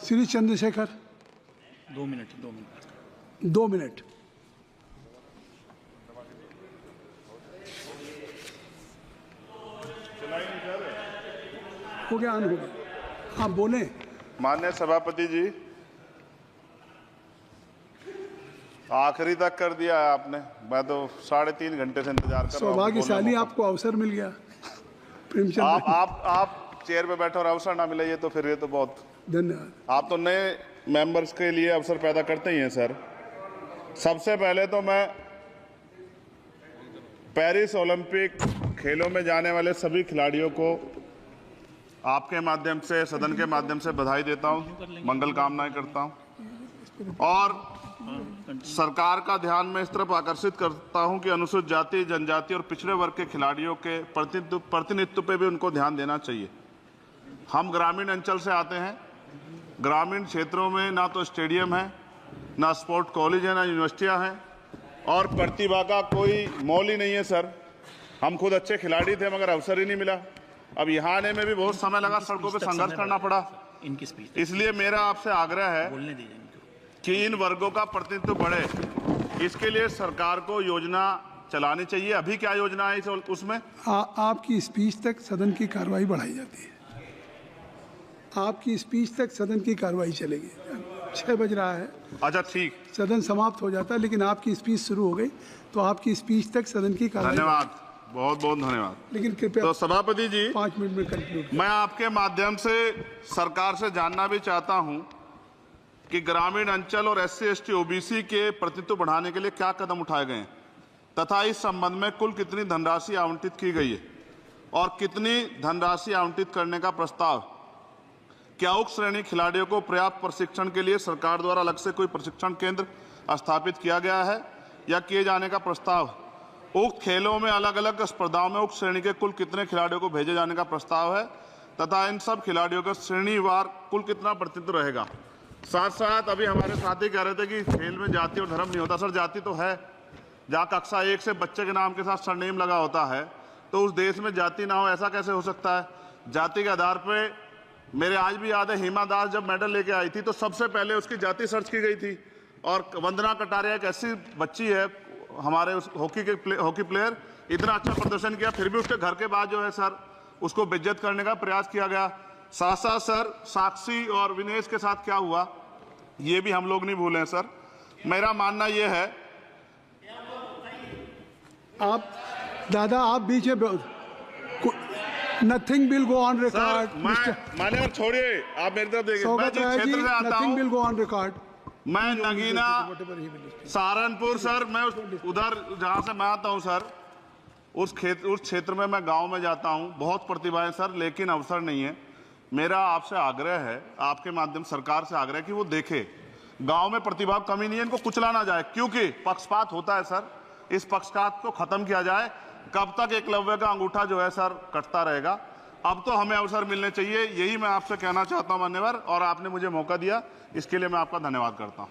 Shri Chandrashekhar 2 minute 2 minute. हो गया, on हो गया। आप बोले। माननीय सभापति जी, आखिरी तक कर दिया है आपने। मैं तो 3.5 घंटे से इंतजार कर रहा हूं। सौभाग्यशाली आपको अवसर मिल गया। प्रेमचंद आप चेयर पे बैठे और अवसर ना मिले, ये तो फिर ये तो बहुत धन्यवाद। आप तो नए मेंबर्स के लिए अवसर पैदा करते ही हैं सर। सबसे पहले तो मैं पेरिस ओलंपिक खेलों में जाने वाले सभी खिलाड़ियों को आपके माध्यम से, सदन के माध्यम से बधाई देता हूं, मंगल कामनाएं करता हूं और सरकार का ध्यान में इस तरफ आकर्षित करता हूं कि अनुसूचित जाति, जनजाति और पिछड़े वर्ग के खिलाड़ियों के प्रतिनिधित्व पे भी उनको ध्यान देना चाहिए। हम ग्रामीण अंचल से आते हैं। ग्रामीण क्षेत्रों में ना तो स्टेडियम है, ना स्पोर्ट कॉलेज है, ना यूनिवर्सिटियां हैं और प्रतिभा का कोई मोल ही नहीं है सर। हम खुद अच्छे खिलाड़ी थे मगर अवसर ही नहीं मिला। अब यहाँ आने में भी बहुत समय लगा, सड़कों पे संघर्ष करना पड़ा। इसलिए मेरा आपसे आग्रह है कि इन वर्गों का प्रतिनिधित्व बढ़े, इसके लिए सरकार को योजना चलानी चाहिए। अभी क्या योजना है उसमें? आपकी स्पीच तक सदन की कार्रवाई बढ़ाई जाती है। आपकी स्पीच तक सदन की कार्रवाई चलेगी। 6 बज रहा है। अच्छा ठीक, सदन समाप्त हो जाता है, लेकिन आपकी स्पीच शुरू हो गई तो आपकी स्पीच तक सदन की कार्रवाई। धन्यवाद, बहुत बहुत धन्यवाद। लेकिन कृपया तो सभापति जी 5 मिनट में कंक्लूड। मैं आपके माध्यम से सरकार से जानना भी चाहता हूं कि ग्रामीण अंचल और SC ST OBC के प्रतिनिधित्व बढ़ाने के लिए क्या कदम उठाए गए हैं तथा इस संबंध में कुल कितनी धनराशि आवंटित की गई है और कितनी धनराशि आवंटित करने का प्रस्ताव। क्या उक्त श्रेणी खिलाड़ियों को पर्याप्त प्रशिक्षण के लिए सरकार द्वारा अलग से कोई प्रशिक्षण केंद्र स्थापित किया गया है या किए जाने का प्रस्ताव। उक्त खेलों में अलग अलग स्पर्धाओं में उक्त श्रेणी के कुल कितने खिलाड़ियों को भेजे जाने का प्रस्ताव है तथा इन सब खिलाड़ियों का श्रेणीवार कुल कितना प्रतिनिधित्व रहेगा। साथ साथ अभी हमारे साथी कह रहे थे कि खेल में जाति और धर्म नहीं होता। सर, जाति तो है। जहाँ कक्षा 1 से बच्चे के नाम के साथ सरनेम लगा होता है तो उस देश में जाति ना हो, ऐसा कैसे हो सकता है? जाति के आधार पर मेरे आज भी याद है, हिमा दास जब मेडल लेके आई थी तो सबसे पहले उसकी जाति सर्च की गई थी। और वंदना कटारिया एक ऐसी बच्ची है, हमारे उस हॉकी प्लेयर, इतना अच्छा प्रदर्शन किया, फिर भी उसके घर के बाद जो है सर उसको बेइज्जत करने का प्रयास किया गया। साथ साथ सर साक्षी और विनेश के साथ क्या हुआ ये भी हम लोग नहीं भूले सर। मेरा मानना ये है, आप दादा आप बीच में nothing will go on record. माने छोड़िए, आप मेरी तरफ देखिए। मैं जिस क्षेत्र से आता हूं, nothing will go on record. मैं नगीना सहारनपुर सर, मैं उधर जहां से मैं आता हूं सर, उस क्षेत्र में मैं गांव में जाता हूं। बहुत प्रतिभाएं सर, लेकिन अवसर नहीं है। मेरा आपसे आग्रह है, आपके माध्यम सरकार से आग्रह है कि वो देखे गांव में प्रतिभा कमी नहीं है, इनको कुचला ना जाए क्योंकि पक्षपात होता है सर। इस पक्षपात को खत्म किया जाए। कब तक एकलव्य का अंगूठा जो है सर कटता रहेगा? अब तो हमें अवसर मिलने चाहिए, यही मैं आपसे कहना चाहता हूं मान्यवर, और आपने मुझे मौका दिया इसके लिए मैं आपका धन्यवाद करता हूं।